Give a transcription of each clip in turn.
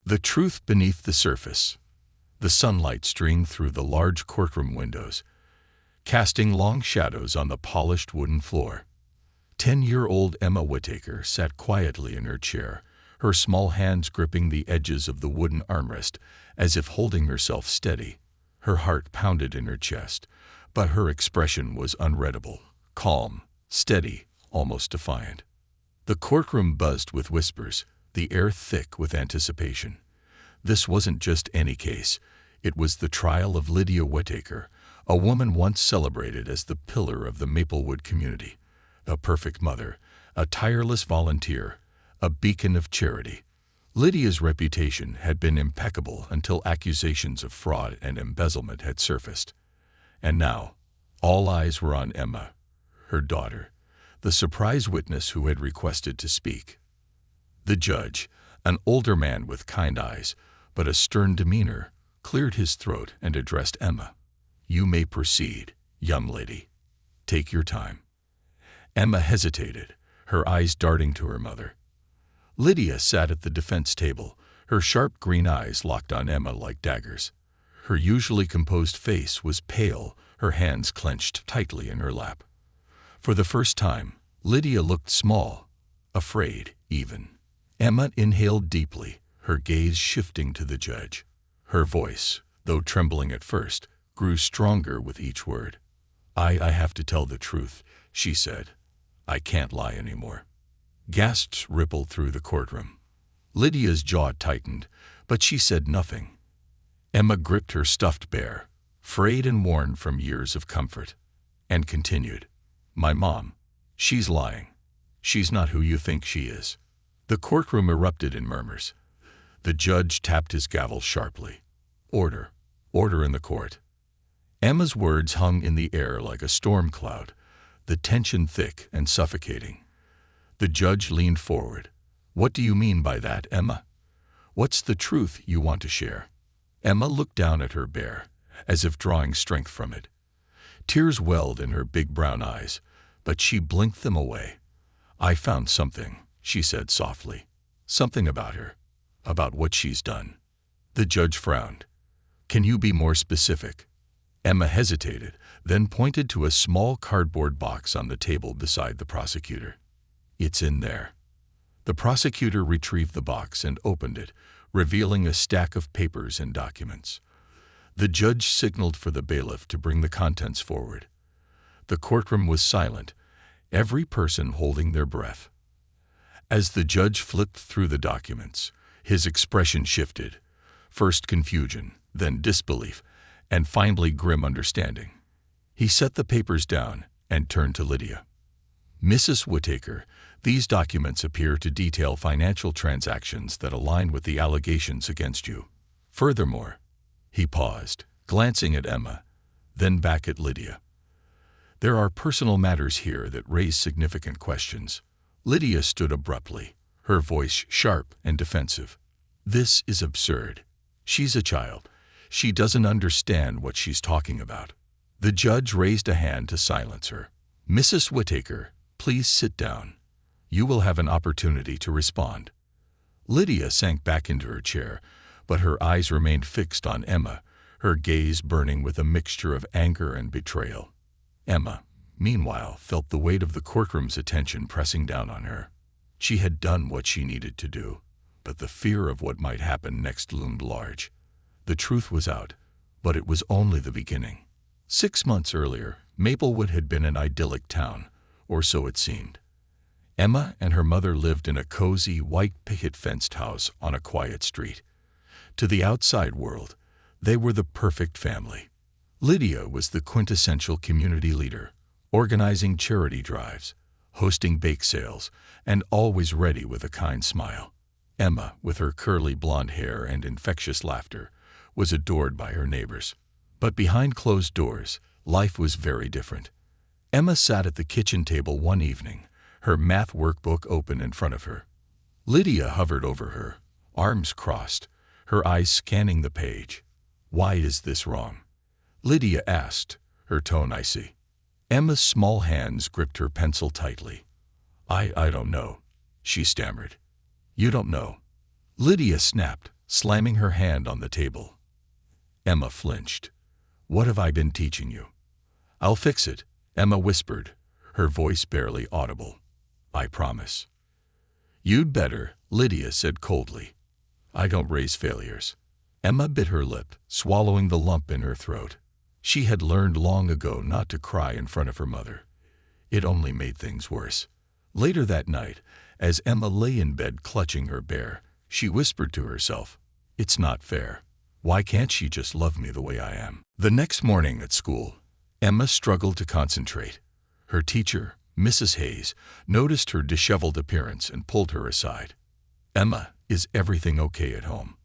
The truth beneath the surface. The sunlight streamed through the large courtroom windows, casting long shadows on the polished wooden floor. 10-year-old Emma Whittaker sat quietly in her chair, her small hands gripping the edges of the wooden armrest as if holding herself steady. Her heart pounded in her chest, but her expression was unreadable, calm, steady, almost defiant. The courtroom buzzed with whispers, the air thick with anticipation. This wasn't just any case. It was the trial of Lydia Whittaker, a woman once celebrated as the pillar of the Maplewood community, a perfect mother, a tireless volunteer, a beacon of charity. Lydia's reputation had been impeccable until accusations of fraud and embezzlement had surfaced. And now, all eyes were on Emma, her daughter, the surprise witness who had requested to speak. The judge, an older man with kind eyes, but a stern demeanor, cleared his throat and addressed Emma. "You may proceed, young lady. Take your time." Emma hesitated, her eyes darting to her mother. Lydia sat at the defense table, her sharp green eyes locked on Emma like daggers. Her usually composed face was pale, her hands clenched tightly in her lap. For the first time, Lydia looked small, afraid even. Emma inhaled deeply, her gaze shifting to the judge. Her voice, though trembling at first, grew stronger with each word. I have to tell the truth," she said. "I can't lie anymore." Gasps rippled through the courtroom. Lydia's jaw tightened, but she said nothing. Emma gripped her stuffed bear, frayed and worn from years of comfort, and continued. "My mom, she's lying. She's not who you think she is." The courtroom erupted in murmurs. The judge tapped his gavel sharply. "Order, order in the court." Emma's words hung in the air like a storm cloud, the tension thick and suffocating. The judge leaned forward. "What do you mean by that, Emma? What's the truth you want to share?" Emma looked down at her bear, as if drawing strength from it. Tears welled in her big brown eyes, but she blinked them away. "I found something," she said softly. "Something about her, about what she's done." The judge frowned. "Can you be more specific?" Emma hesitated, then pointed to a small cardboard box on the table beside the prosecutor. "It's in there." The prosecutor retrieved the box and opened it, revealing a stack of papers and documents. The judge signaled for the bailiff to bring the contents forward. The courtroom was silent, every person holding their breath. As the judge flipped through the documents, his expression shifted, first confusion, then disbelief, and finally grim understanding. He set the papers down and turned to Lydia. "Mrs. Whittaker, these documents appear to detail financial transactions that align with the allegations against you. Furthermore," he paused, glancing at Emma, then back at Lydia, "there are personal matters here that raise significant questions." Lydia stood abruptly, her voice sharp and defensive. "This is absurd. She's a child. She doesn't understand what she's talking about." The judge raised a hand to silence her. "Mrs. Whittaker, please sit down. You will have an opportunity to respond." Lydia sank back into her chair, but her eyes remained fixed on Emma, her gaze burning with a mixture of anger and betrayal. Emma, meanwhile, felt the weight of the courtroom's attention pressing down on her. She had done what she needed to do, but the fear of what might happen next loomed large. The truth was out, but it was only the beginning. 6 months earlier, Maplewood had been an idyllic town, or so it seemed. Emma and her mother lived in a cozy, white picket-fenced house on a quiet street. To the outside world, they were the perfect family. Lydia was the quintessential community leader, organizing charity drives, hosting bake sales, and always ready with a kind smile. Emma, with her curly blonde hair and infectious laughter, was adored by her neighbors. But behind closed doors, life was very different. Emma sat at the kitchen table one evening, her math workbook open in front of her. Lydia hovered over her, arms crossed, her eyes scanning the page. "Why is this wrong?" Lydia asked, her tone icy. Emma's small hands gripped her pencil tightly. I don't know," she stammered. "You don't know?" Lydia snapped, slamming her hand on the table. Emma flinched. "What have I been teaching you?" "I'll fix it," Emma whispered, her voice barely audible. "I promise." "You'd better," Lydia said coldly. "I don't raise failures." Emma bit her lip, swallowing the lump in her throat. She had learned long ago not to cry in front of her mother. It only made things worse. Later that night, as Emma lay in bed clutching her bear, she whispered to herself, "It's not fair. Why can't she just love me the way I am?" The next morning at school, Emma struggled to concentrate. Her teacher, Mrs. Hayes, noticed her disheveled appearance and pulled her aside. "Emma, is everything okay at home?"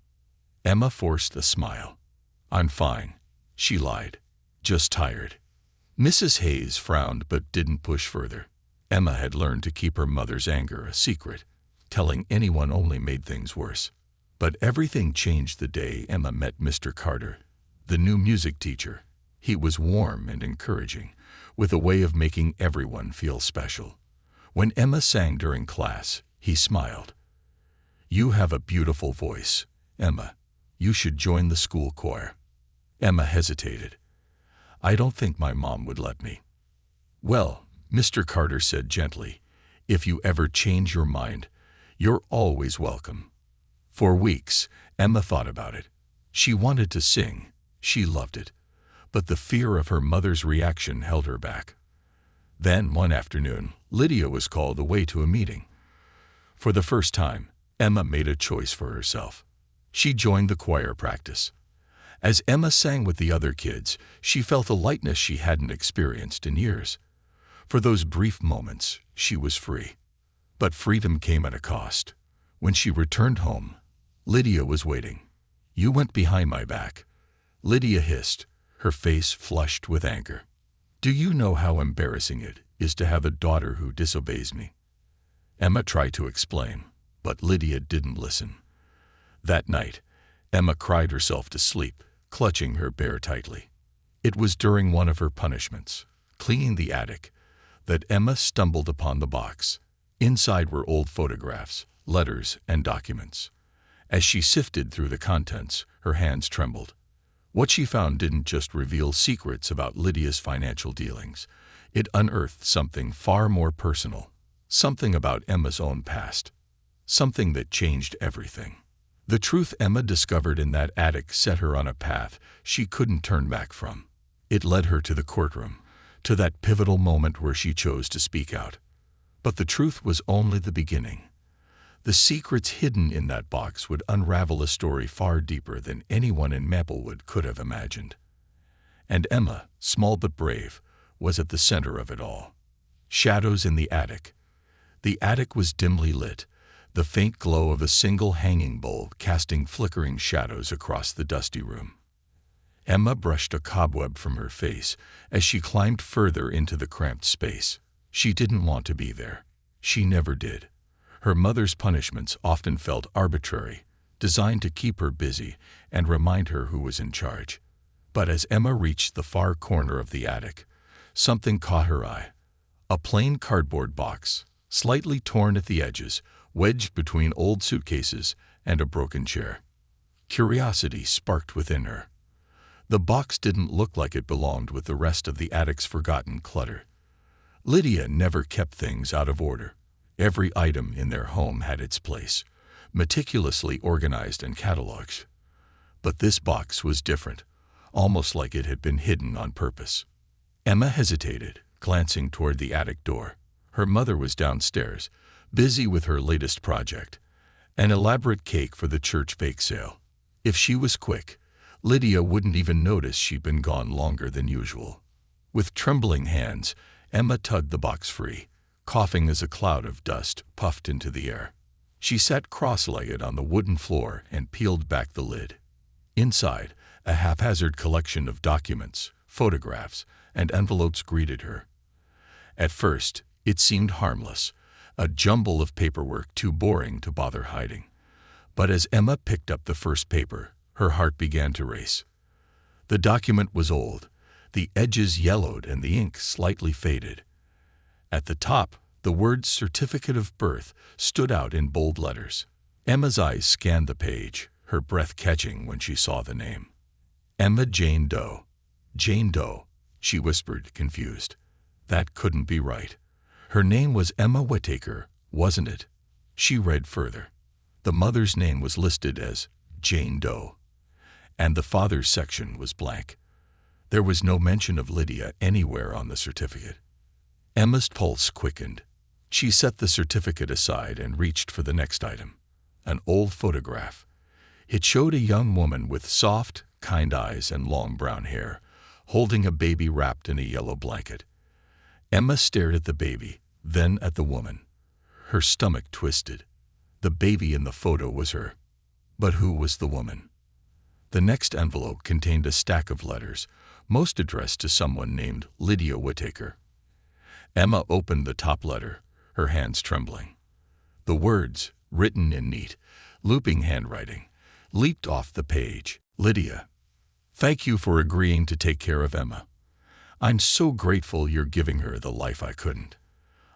Emma forced a smile. "I'm fine," she lied. "Just tired." Mrs. Hayes frowned but didn't push further. Emma had learned to keep her mother's anger a secret. Telling anyone only made things worse. But everything changed the day Emma met Mr. Carter, the new music teacher. He was warm and encouraging, with a way of making everyone feel special. When Emma sang during class, he smiled. "You have a beautiful voice, Emma. You should join the school choir." Emma hesitated. "I don't think my mom would let me." "Well," Mr. Carter said gently, "if you ever change your mind, you're always welcome." For weeks, Emma thought about it. She wanted to sing. She loved it. But the fear of her mother's reaction held her back. Then, one afternoon, Lydia was called away to a meeting. For the first time, Emma made a choice for herself. She joined the choir practice. As Emma sang with the other kids, she felt a lightness she hadn't experienced in years. For those brief moments, she was free. But freedom came at a cost. When she returned home, Lydia was waiting. "You went behind my back," Lydia hissed, her face flushed with anger. "Do you know how embarrassing it is to have a daughter who disobeys me?" Emma tried to explain, but Lydia didn't listen. That night, Emma cried herself to sleep, clutching her bear tightly. It was during one of her punishments, cleaning the attic, that Emma stumbled upon the box. Inside were old photographs, letters, and documents. As she sifted through the contents, her hands trembled. What she found didn't just reveal secrets about Lydia's financial dealings. It unearthed something far more personal, something about Emma's own past, something that changed everything. The truth Emma discovered in that attic set her on a path she couldn't turn back from. It led her to the courtroom, to that pivotal moment where she chose to speak out. But the truth was only the beginning. The secrets hidden in that box would unravel a story far deeper than anyone in Maplewood could have imagined. And Emma, small but brave, was at the center of it all. Shadows in the attic. The attic was dimly lit, the faint glow of a single hanging bulb casting flickering shadows across the dusty room. Emma brushed a cobweb from her face as she climbed further into the cramped space. She didn't want to be there. She never did. Her mother's punishments often felt arbitrary, designed to keep her busy and remind her who was in charge. But as Emma reached the far corner of the attic, something caught her eye. A plain cardboard box, slightly torn at the edges, wedged between old suitcases and a broken chair. Curiosity sparked within her. The box didn't look like it belonged with the rest of the attic's forgotten clutter. Lydia never kept things out of order. Every item in their home had its place, meticulously organized and cataloged. But this box was different, almost like it had been hidden on purpose. Emma hesitated, glancing toward the attic door. Her mother was downstairs, busy with her latest project, an elaborate cake for the church bake sale. If she was quick, Lydia wouldn't even notice she'd been gone longer than usual. With trembling hands, Emma tugged the box free, coughing as a cloud of dust puffed into the air. She sat cross-legged on the wooden floor and peeled back the lid. Inside, a haphazard collection of documents, photographs, and envelopes greeted her. At first, it seemed harmless, a jumble of paperwork too boring to bother hiding. But as Emma picked up the first paper, her heart began to race. The document was old, the edges yellowed and the ink slightly faded. At the top, the word "Certificate of Birth" stood out in bold letters. Emma's eyes scanned the page, her breath catching when she saw the name. Emma Jane Doe. Jane Doe, she whispered, confused. That couldn't be right. Her name was Emma Whittaker, wasn't it? She read further. The mother's name was listed as Jane Doe, and the father's section was blank. There was no mention of Lydia anywhere on the certificate. Emma's pulse quickened. She set the certificate aside and reached for the next item, an old photograph. It showed a young woman with soft, kind eyes and long brown hair, holding a baby wrapped in a yellow blanket. Emma stared at the baby, then at the woman. Her stomach twisted. The baby in the photo was her. But who was the woman? The next envelope contained a stack of letters, most addressed to someone named Lydia Whittaker. Emma opened the top letter, her hands trembling. The words, written in neat, looping handwriting, leaped off the page. Lydia, thank you for agreeing to take care of Emma. I'm so grateful you're giving her the life I couldn't.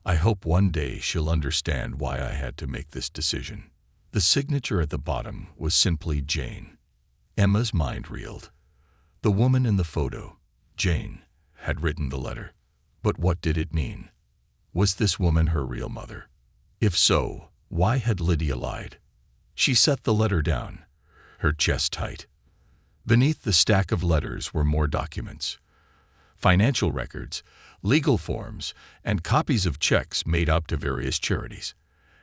I hope one day she'll understand why I had to make this decision. The signature at the bottom was simply Jane. Emma's mind reeled. The woman in the photo, Jane, had written the letter. But what did it mean? Was this woman her real mother? If so, why had Lydia lied? She set the letter down, her chest tight. Beneath the stack of letters were more documents. Financial records, legal forms, and copies of checks made out to various charities.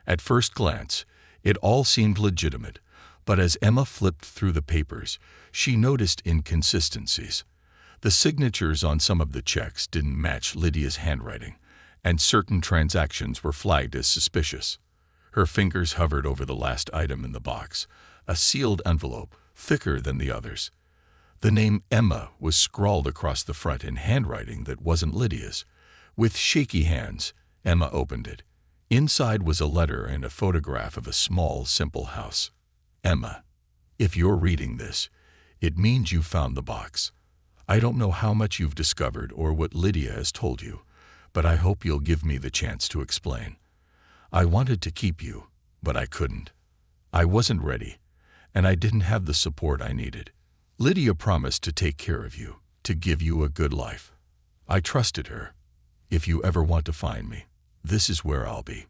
At first glance, it all seemed legitimate, but as Emma flipped through the papers, she noticed inconsistencies. The signatures on some of the checks didn't match Lydia's handwriting, and certain transactions were flagged as suspicious. Her fingers hovered over the last item in the box, a sealed envelope, thicker than the others. The name Emma was scrawled across the front in handwriting that wasn't Lydia's. With shaky hands, Emma opened it. Inside was a letter and a photograph of a small, simple house. Emma, if you're reading this, it means you found the box. I don't know how much you've discovered or what Lydia has told you, but I hope you'll give me the chance to explain. I wanted to keep you, but I couldn't. I wasn't ready, and I didn't have the support I needed. Lydia promised to take care of you, to give you a good life. I trusted her. If you ever want to find me, this is where I'll be.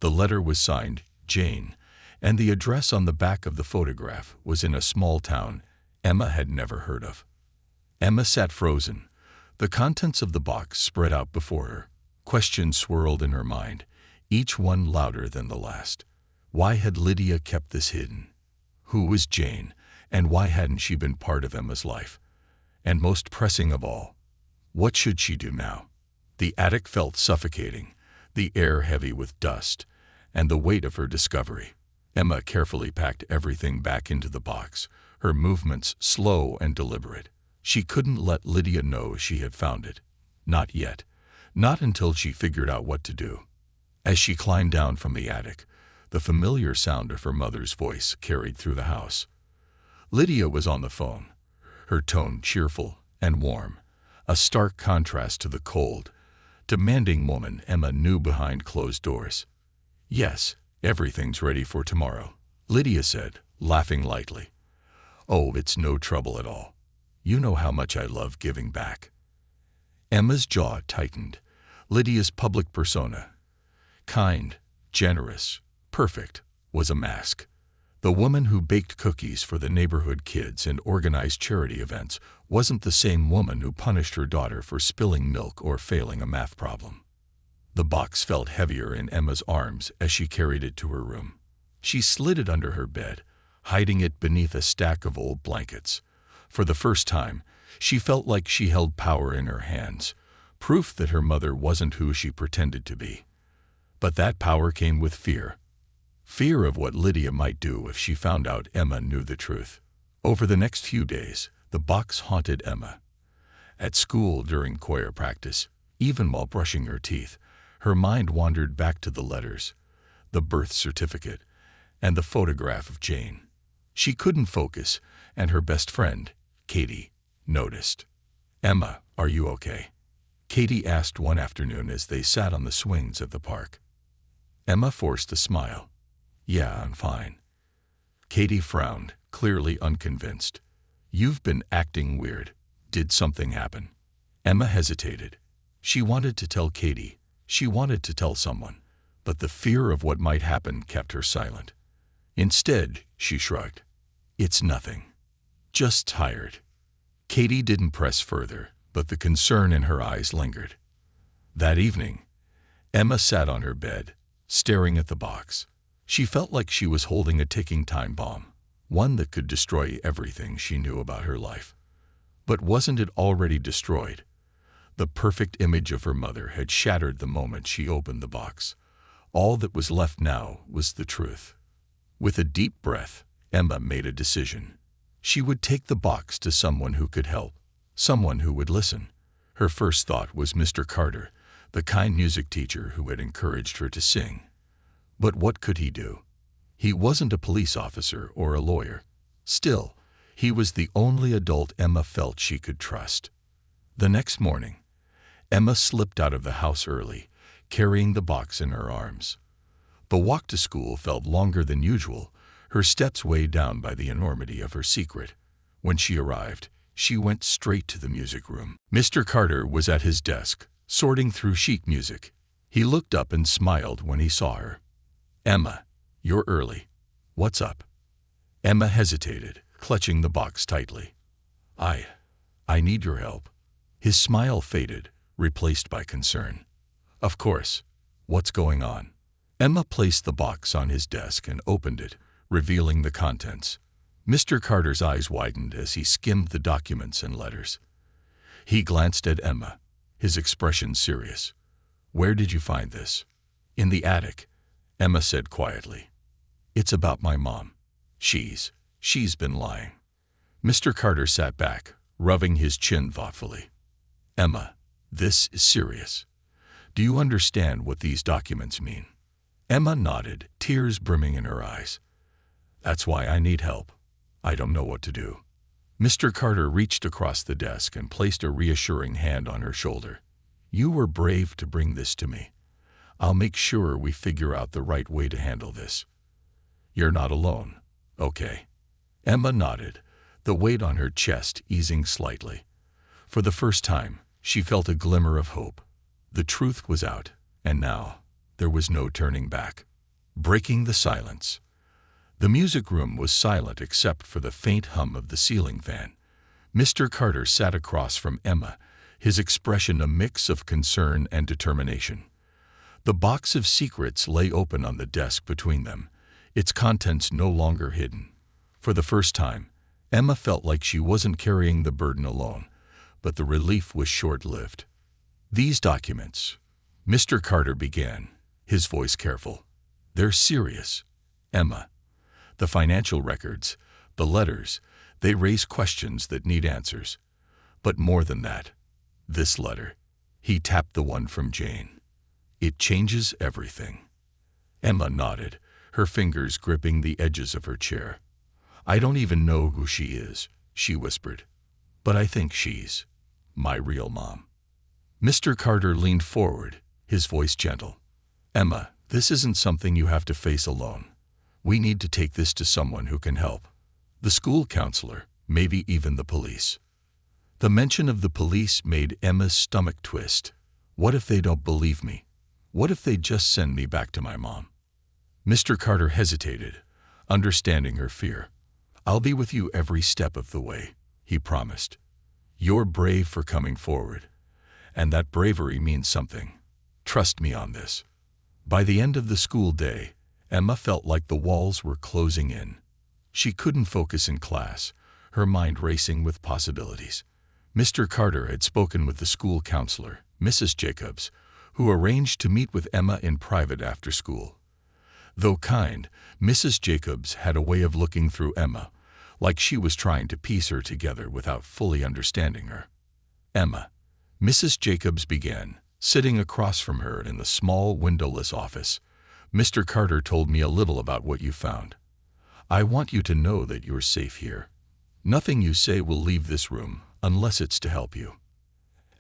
The letter was signed Jane, and the address on the back of the photograph was in a small town Emma had never heard of. Emma sat frozen. The contents of the box spread out before her. Questions swirled in her mind, each one louder than the last. Why had Lydia kept this hidden? Who was Jane, and why hadn't she been part of Emma's life? And most pressing of all, what should she do now? The attic felt suffocating, the air heavy with dust, and the weight of her discovery. Emma carefully packed everything back into the box, her movements slow and deliberate. She couldn't let Lydia know she had found it. Not yet. Not until she figured out what to do. As she climbed down from the attic, the familiar sound of her mother's voice carried through the house. Lydia was on the phone, her tone cheerful and warm, a stark contrast to the cold, demanding woman Emma knew behind closed doors. Yes, everything's ready for tomorrow, Lydia said, laughing lightly. Oh, it's no trouble at all. You know how much I love giving back. Emma's jaw tightened. Lydia's public persona, kind, generous, perfect, was a mask. The woman who baked cookies for the neighborhood kids and organized charity events wasn't the same woman who punished her daughter for spilling milk or failing a math problem. The box felt heavier in Emma's arms as she carried it to her room. She slid it under her bed, hiding it beneath a stack of old blankets. For the first time, she felt like she held power in her hands, proof that her mother wasn't who she pretended to be. But that power came with fear. Fear of what Lydia might do if she found out Emma knew the truth. Over the next few days, the box haunted Emma. At school during choir practice, even while brushing her teeth, her mind wandered back to the letters, the birth certificate, and the photograph of Jane. She couldn't focus, and her best friend, Katie, noticed. "Emma, are you okay?" Katie asked one afternoon as they sat on the swings at the park. Emma forced a smile. "Yeah, I'm fine." Katie frowned, clearly unconvinced. "You've been acting weird. Did something happen?" Emma hesitated. She wanted to tell Katie. She wanted to tell someone. But the fear of what might happen kept her silent. Instead, she shrugged. "It's nothing. Just tired." Katie didn't press further, but the concern in her eyes lingered. That evening, Emma sat on her bed, staring at the box. She felt like she was holding a ticking time bomb, one that could destroy everything she knew about her life. But wasn't it already destroyed? The perfect image of her mother had shattered the moment she opened the box. All that was left now was the truth. With a deep breath, Emma made a decision. She would take the box to someone who could help, someone who would listen. Her first thought was Mr. Carter, the kind music teacher who had encouraged her to sing. But what could he do? He wasn't a police officer or a lawyer. Still, he was the only adult Emma felt she could trust. The next morning, Emma slipped out of the house early, carrying the box in her arms. The walk to school felt longer than usual, her steps weighed down by the enormity of her secret. When she arrived, she went straight to the music room. Mr. Carter was at his desk, sorting through sheet music. He looked up and smiled when he saw her. "Emma, you're early. What's up?" Emma hesitated, clutching the box tightly. I need your help." His smile faded, replaced by concern. "Of course. What's going on?" Emma placed the box on his desk and opened it, revealing the contents. Mr. Carter's eyes widened as he skimmed the documents and letters. He glanced at Emma, his expression serious. "Where did you find this?" "In the attic," Emma said quietly. "It's about my mom. She's been lying." Mr. Carter sat back, rubbing his chin thoughtfully. "Emma, this is serious. Do you understand what these documents mean?" Emma nodded, tears brimming in her eyes. "That's why I need help. I don't know what to do." Mr. Carter reached across the desk and placed a reassuring hand on her shoulder. "You were brave to bring this to me. I'll make sure we figure out the right way to handle this. You're not alone, okay?" Emma nodded, the weight on her chest easing slightly. For the first time, she felt a glimmer of hope. The truth was out, and now there was no turning back. Breaking the silence. The music room was silent except for the faint hum of the ceiling fan. Mr. Carter sat across from Emma, his expression a mix of concern and determination. The box of secrets lay open on the desk between them, its contents no longer hidden. For the first time, Emma felt like she wasn't carrying the burden alone, but the relief was short-lived. "These documents," Mr. Carter began, his voice careful. "They're serious, Emma. The financial records, the letters, they raise questions that need answers. But more than that, this letter," he tapped the one from Jane. "It changes everything." Emma nodded, her fingers gripping the edges of her chair. "I don't even know who she is," she whispered. "But I think she's my real mom." Mr. Carter leaned forward, his voice gentle. "Emma, this isn't something you have to face alone. We need to take this to someone who can help. The school counselor, maybe even the police." The mention of the police made Emma's stomach twist. What if they don't believe me? What if they just send me back to my mom? Mr. Carter hesitated, understanding her fear. "I'll be with you every step of the way," he promised. "You're brave for coming forward, and that bravery means something. Trust me on this." By the end of the school day, Emma felt like the walls were closing in. She couldn't focus in class, her mind racing with possibilities. Mr. Carter had spoken with the school counselor, Mrs. Jacobs, who arranged to meet with Emma in private after school. Though kind, Mrs. Jacobs had a way of looking through Emma, like she was trying to piece her together without fully understanding her. "Emma," Mrs. Jacobs began, sitting across from her in the small windowless office. "Mr. Carter told me a little about what you found. I want you to know that you're safe here. Nothing you say will leave this room unless it's to help you."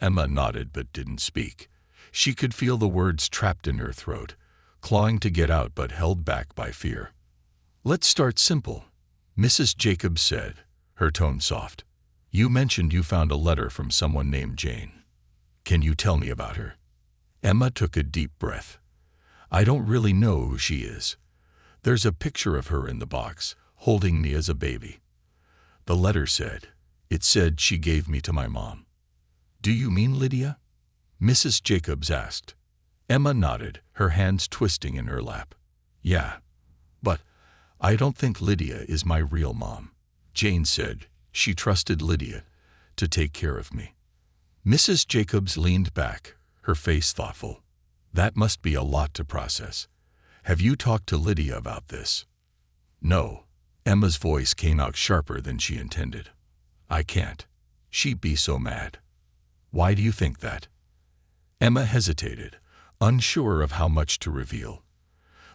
Emma nodded but didn't speak. She could feel the words trapped in her throat, clawing to get out but held back by fear. "Let's start simple," Mrs. Jacobs said, her tone soft. You mentioned you found a letter from someone named Jane. Can you tell me about her? Emma took a deep breath. I don't really know who she is. There's a picture of her in the box, holding me as a baby. The letter said, it said she gave me to my mom. Do you mean Lydia? Mrs. Jacobs asked. Emma nodded, her hands twisting in her lap. Yeah, but I don't think Lydia is my real mom. Jane said she trusted Lydia to take care of me. Mrs. Jacobs leaned back, her face thoughtful. That must be a lot to process. Have you talked to Lydia about this? No. Emma's voice came out sharper than she intended. I can't. She'd be so mad. Why do you think that? Emma hesitated, unsure of how much to reveal.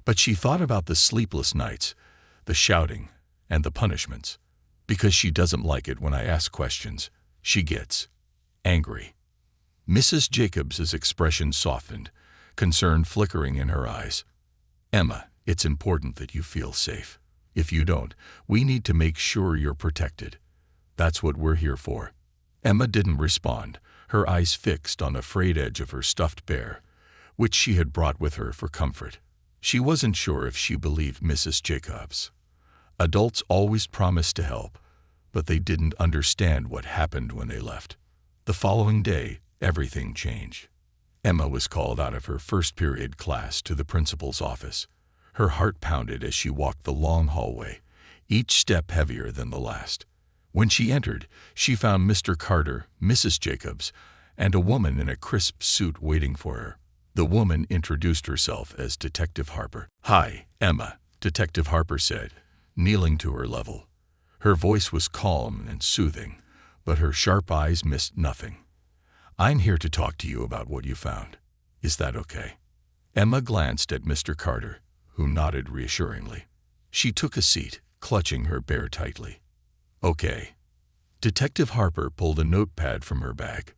But she thought about the sleepless nights, the shouting, and the punishments. Because she doesn't like it when I ask questions, she gets angry. Mrs. Jacobs's expression softened, concern flickering in her eyes. Emma, it's important that you feel safe. If you don't, we need to make sure you're protected. That's what we're here for. Emma didn't respond, her eyes fixed on the frayed edge of her stuffed bear, which she had brought with her for comfort. She wasn't sure if she believed Mrs. Jacobs. Adults always promised to help, but they didn't understand what happened when they left. The following day, everything changed. Emma was called out of her first period class to the principal's office. Her heart pounded as she walked the long hallway, each step heavier than the last. When she entered, she found Mr. Carter, Mrs. Jacobs, and a woman in a crisp suit waiting for her. The woman introduced herself as Detective Harper. Hi, Emma, Detective Harper said, kneeling to her level. Her voice was calm and soothing, but her sharp eyes missed nothing. I'm here to talk to you about what you found. Is that okay? Emma glanced at Mr. Carter, who nodded reassuringly. She took a seat, clutching her bear tightly. Okay. Detective Harper pulled a notepad from her bag.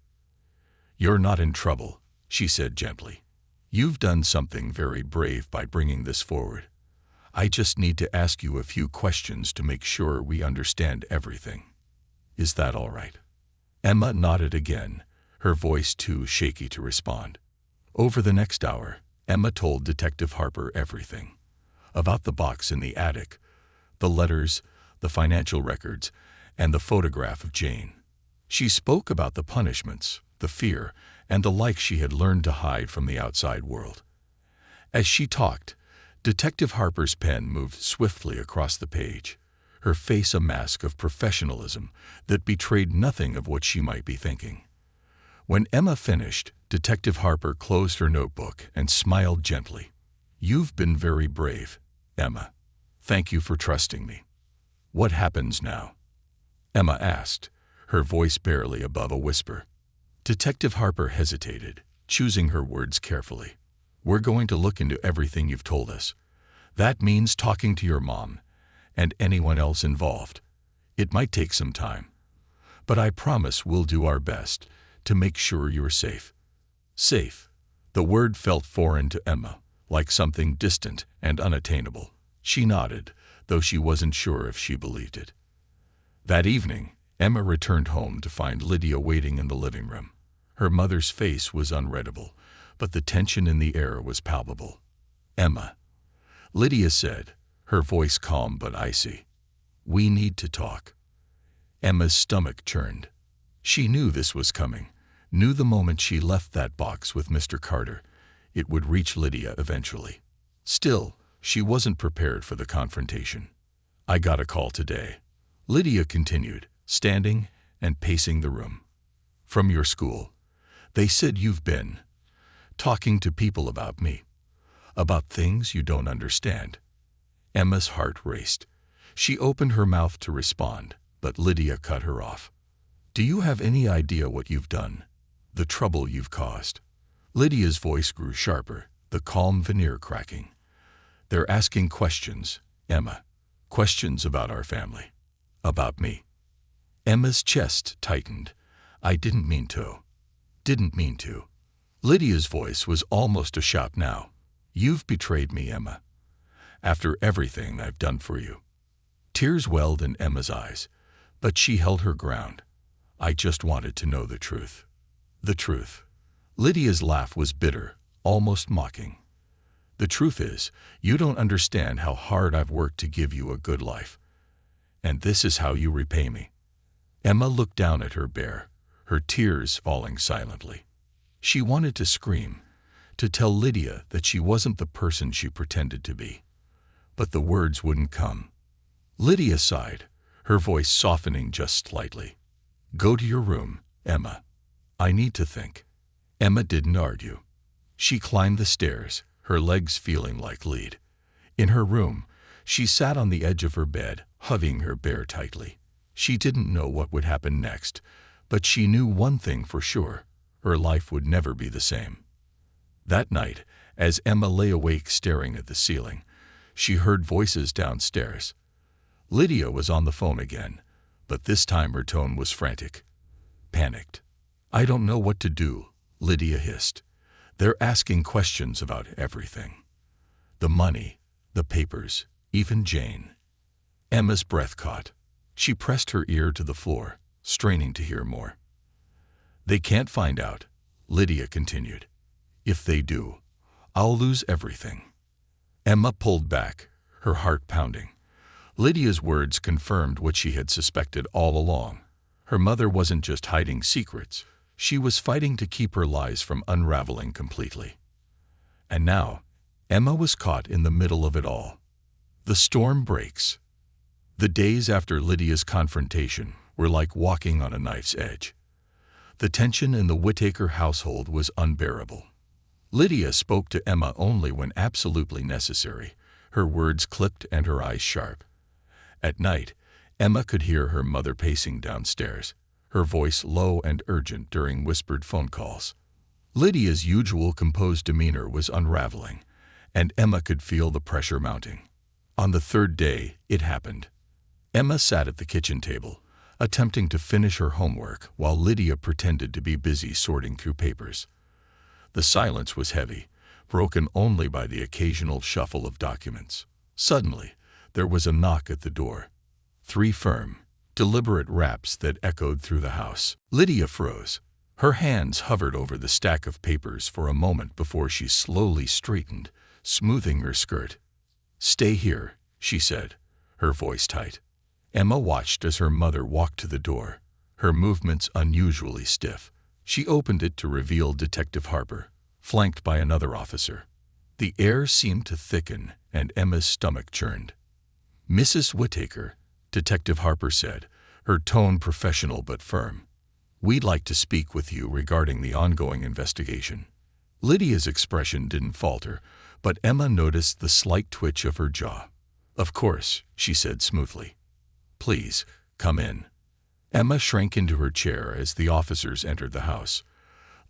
You're not in trouble, she said gently. You've done something very brave by bringing this forward. I just need to ask you a few questions to make sure we understand everything. Is that all right? Emma nodded again, her voice too shaky to respond. Over the next hour, Emma told Detective Harper everything. About the box in the attic, the letters, the financial records, and the photograph of Jane. She spoke about the punishments, the fear, and the like she had learned to hide from the outside world. As she talked, Detective Harper's pen moved swiftly across the page, her face a mask of professionalism that betrayed nothing of what she might be thinking. When Emma finished, Detective Harper closed her notebook and smiled gently. You've been very brave, Emma. Thank you for trusting me. What happens now? Emma asked, her voice barely above a whisper. Detective Harper hesitated, choosing her words carefully. We're going to look into everything you've told us. That means talking to your mom and anyone else involved. It might take some time, but I promise we'll do our best to make sure you're safe. Safe. The word felt foreign to Emma, like something distant and unattainable. She nodded, though she wasn't sure if she believed it. That evening, Emma returned home to find Lydia waiting in the living room. Her mother's face was unreadable, but the tension in the air was palpable. Emma, Lydia said, her voice calm but icy. We need to talk. Emma's stomach churned. She knew this was coming, knew the moment she left that box with Mr. Carter, it would reach Lydia eventually. Still, she wasn't prepared for the confrontation. I got a call today, Lydia continued, standing and pacing the room. From your school. They said you've been talking to people about me, about things you don't understand. Emma's heart raced. She opened her mouth to respond, but Lydia cut her off. Do you have any idea what you've done? The trouble you've caused? Lydia's voice grew sharper, the calm veneer cracking. They're asking questions, Emma. Questions about our family. About me. Emma's chest tightened. I didn't mean to. Didn't mean to. Lydia's voice was almost a shout now. You've betrayed me, Emma. After everything I've done for you. Tears welled in Emma's eyes, but she held her ground. I just wanted to know the truth. The truth. Lydia's laugh was bitter, almost mocking. The truth is, you don't understand how hard I've worked to give you a good life. And this is how you repay me. Emma looked down at her bear, her tears falling silently. She wanted to scream, to tell Lydia that she wasn't the person she pretended to be. But the words wouldn't come. Lydia sighed, her voice softening just slightly. Go to your room, Emma. I need to think. Emma didn't argue. She climbed the stairs, her legs feeling like lead. In her room, she sat on the edge of her bed, hugging her bear tightly. She didn't know what would happen next, but she knew one thing for sure: her life would never be the same. That night, as Emma lay awake staring at the ceiling, she heard voices downstairs. Lydia was on the phone again, but this time her tone was frantic, panicked. I don't know what to do, Lydia hissed. They're asking questions about everything. The money, the papers, even Jane. Emma's breath caught. She pressed her ear to the floor, straining to hear more. They can't find out, Lydia continued. If they do, I'll lose everything. Emma pulled back, her heart pounding. Lydia's words confirmed what she had suspected all along. Her mother wasn't just hiding secrets, she was fighting to keep her lies from unraveling completely. And now, Emma was caught in the middle of it all. The storm breaks. The days after Lydia's confrontation were like walking on a knife's edge. The tension in the Whittaker household was unbearable. Lydia spoke to Emma only when absolutely necessary, her words clipped and her eyes sharp. At night, Emma could hear her mother pacing downstairs, her voice low and urgent during whispered phone calls. Lydia's usual composed demeanor was unraveling, and Emma could feel the pressure mounting. On the third day, it happened. Emma sat at the kitchen table, attempting to finish her homework while Lydia pretended to be busy sorting through papers. The silence was heavy, broken only by the occasional shuffle of documents. Suddenly, there was a knock at the door. 3 firm, deliberate raps that echoed through the house. Lydia froze. Her hands hovered over the stack of papers for a moment before she slowly straightened, smoothing her skirt. Stay here, she said, her voice tight. Emma watched as her mother walked to the door, her movements unusually stiff. She opened it to reveal Detective Harper, flanked by another officer. The air seemed to thicken, and Emma's stomach churned. Mrs. Whittaker, Detective Harper said, her tone professional but firm. We'd like to speak with you regarding the ongoing investigation. Lydia's expression didn't falter, but Emma noticed the slight twitch of her jaw. Of course, she said smoothly. Please, come in. Emma shrank into her chair as the officers entered the house.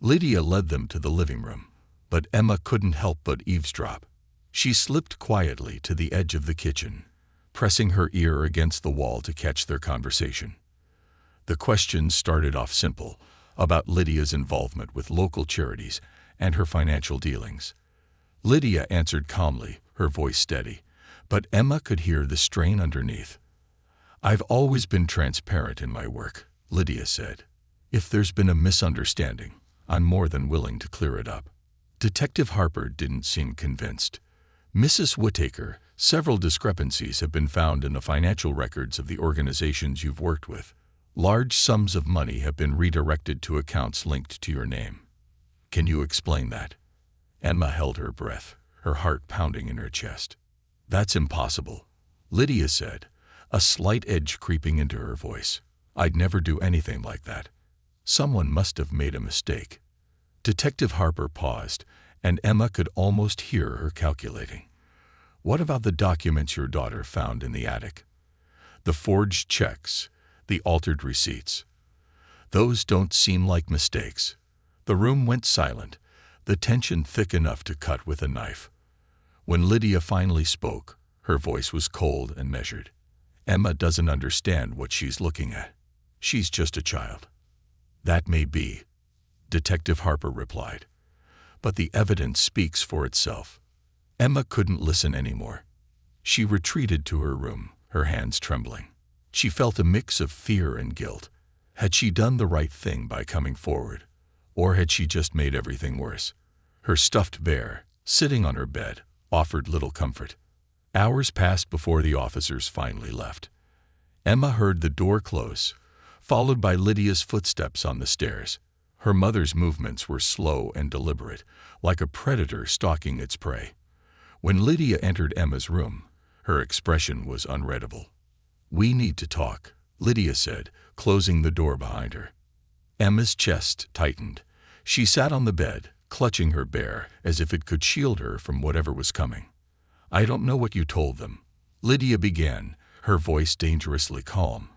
Lydia led them to the living room, but Emma couldn't help but eavesdrop. She slipped quietly to the edge of the kitchen, pressing her ear against the wall to catch their conversation. The questions started off simple, about Lydia's involvement with local charities and her financial dealings. Lydia answered calmly, her voice steady, but Emma could hear the strain underneath. I've always been transparent in my work, Lydia said. If there's been a misunderstanding, I'm more than willing to clear it up. Detective Harper didn't seem convinced. Mrs. Whittaker, several discrepancies have been found in the financial records of the organizations you've worked with. Large sums of money have been redirected to accounts linked to your name. Can you explain that? Emma held her breath, her heart pounding in her chest. That's impossible, Lydia said, a slight edge creeping into her voice. I'd never do anything like that. Someone must have made a mistake. Detective Harper paused, and Emma could almost hear her calculating. What about the documents your daughter found in the attic? The forged checks, the altered receipts. Those don't seem like mistakes. The room went silent, the tension thick enough to cut with a knife. When Lydia finally spoke, her voice was cold and measured. Emma doesn't understand what she's looking at. She's just a child. That may be, Detective Harper replied. But the evidence speaks for itself. Emma couldn't listen anymore. She retreated to her room, her hands trembling. She felt a mix of fear and guilt. Had she done the right thing by coming forward, or had she just made everything worse? Her stuffed bear, sitting on her bed, offered little comfort. Hours passed before the officers finally left. Emma heard the door close, followed by Lydia's footsteps on the stairs. Her mother's movements were slow and deliberate, like a predator stalking its prey. When Lydia entered Emma's room, her expression was unreadable. "We need to talk," Lydia said, closing the door behind her. Emma's chest tightened. She sat on the bed, clutching her bear as if it could shield her from whatever was coming. "I don't know what you told them," Lydia began, her voice dangerously calm.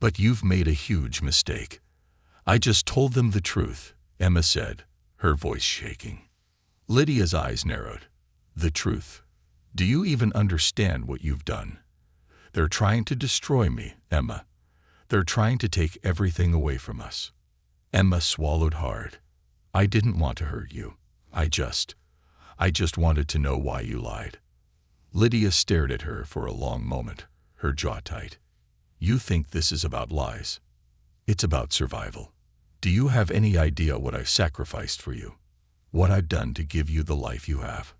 "But you've made a huge mistake." "I just told them the truth," Emma said, her voice shaking. Lydia's eyes narrowed. "The truth? Do you even understand what you've done?" "They're trying to destroy me, Emma. They're trying to take everything away from us." Emma swallowed hard. "I didn't want to hurt you. I just wanted to know why you lied." Lydia stared at her for a long moment, her jaw tight. "You think this is about lies? It's about survival. Do you have any idea what I've sacrificed for you? What I've done to give you the life you have?"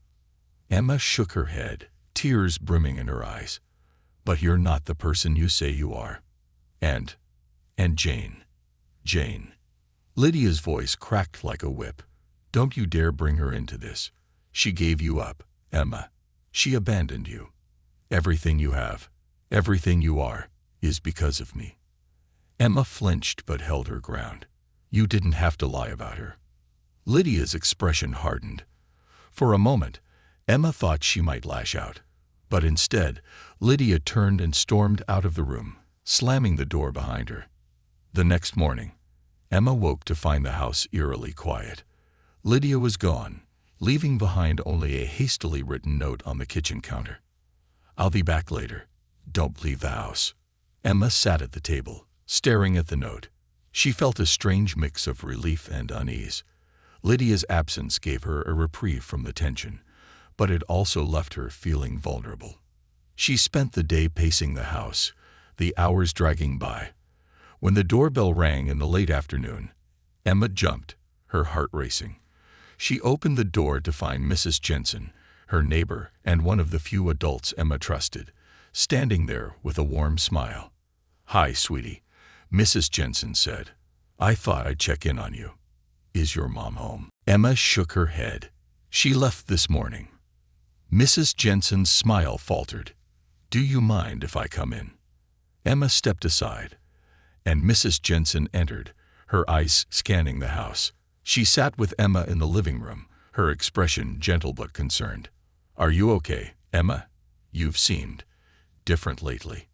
Emma shook her head, tears brimming in her eyes. "But you're not the person you say you are. And Jane. Lydia's voice cracked like a whip. "Don't you dare bring her into this. She gave you up, Emma. She abandoned you. Everything you have, everything you are, is because of me." Emma flinched but held her ground. "You didn't have to lie about her." Lydia's expression hardened. For a moment, Emma thought she might lash out. But instead, Lydia turned and stormed out of the room, slamming the door behind her. The next morning, Emma woke to find the house eerily quiet. Lydia was gone, leaving behind only a hastily written note on the kitchen counter. "I'll be back later. Don't leave the house." Emma sat at the table, staring at the note. She felt a strange mix of relief and unease. Lydia's absence gave her a reprieve from the tension, but it also left her feeling vulnerable. She spent the day pacing the house, the hours dragging by. When the doorbell rang in the late afternoon, Emma jumped, her heart racing. She opened the door to find Mrs. Jensen, her neighbor and one of the few adults Emma trusted, standing there with a warm smile. "Hi, sweetie," Mrs. Jensen said. "I thought I'd check in on you. Is your mom home?" Emma shook her head. "She left this morning." Mrs. Jensen's smile faltered. "Do you mind if I come in?" Emma stepped aside, and Mrs. Jensen entered, her eyes scanning the house. She sat with Emma in the living room, her expression gentle but concerned. "Are you okay, Emma? You've seemed different lately."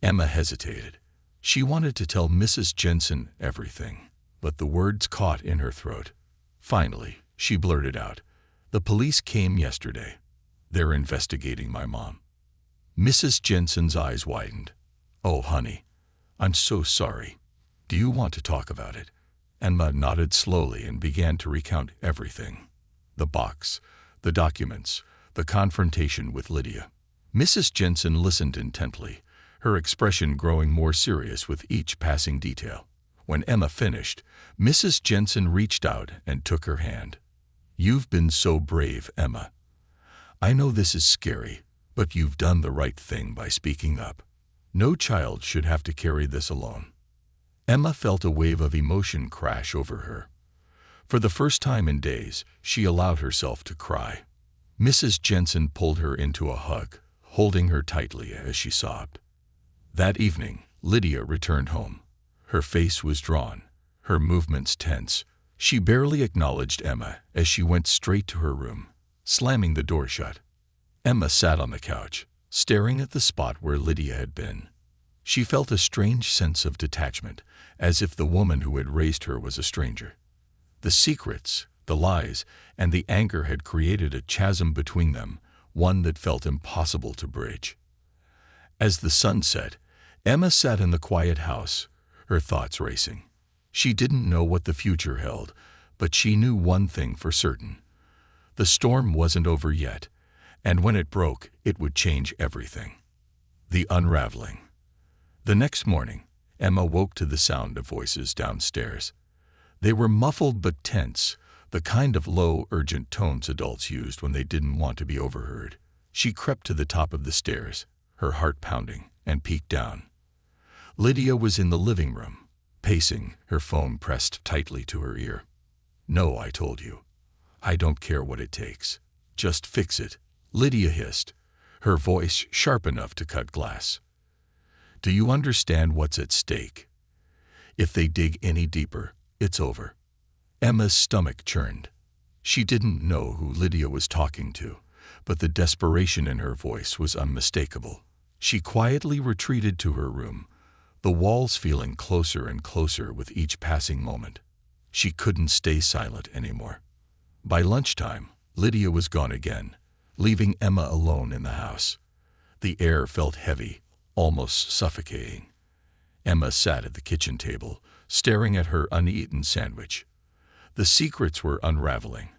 Emma hesitated. She wanted to tell Mrs. Jensen everything, but the words caught in her throat. Finally, she blurted out, "The police came yesterday. They're investigating my mom." Mrs. Jensen's eyes widened. "Oh, honey, I'm so sorry. Do you want to talk about it?" Emma nodded slowly and began to recount everything. The box, the documents, the confrontation with Lydia. Mrs. Jensen listened intently, her expression growing more serious with each passing detail. When Emma finished, Mrs. Jensen reached out and took her hand. "You've been so brave, Emma. I know this is scary, but you've done the right thing by speaking up. No child should have to carry this alone." Emma felt a wave of emotion crash over her. For the first time in days, she allowed herself to cry. Mrs. Jensen pulled her into a hug, holding her tightly as she sobbed. That evening, Lydia returned home. Her face was drawn, her movements tense. She barely acknowledged Emma as she went straight to her room, slamming the door shut. Emma sat on the couch, staring at the spot where Lydia had been. She felt a strange sense of detachment, as if the woman who had raised her was a stranger. The secrets, the lies, and the anger had created a chasm between them, one that felt impossible to bridge. As the sun set, Emma sat in the quiet house, her thoughts racing. She didn't know what the future held, but she knew one thing for certain. The storm wasn't over yet, and when it broke, it would change everything. The unraveling. The next morning, Emma woke to the sound of voices downstairs. They were muffled but tense, the kind of low, urgent tones adults used when they didn't want to be overheard. She crept to the top of the stairs, her heart pounding, and peeked down. Lydia was in the living room, pacing, her phone pressed tightly to her ear. "No, I told you. I don't care what it takes. Just fix it," Lydia hissed, her voice sharp enough to cut glass. "Do you understand what's at stake? If they dig any deeper, it's over." Emma's stomach churned. She didn't know who Lydia was talking to, but the desperation in her voice was unmistakable. She quietly retreated to her room, the walls feeling closer and closer with each passing moment. She couldn't stay silent anymore. By lunchtime, Lydia was gone again, leaving Emma alone in the house. The air felt heavy, almost suffocating. Emma sat at the kitchen table, staring at her uneaten sandwich. The secrets were unraveling,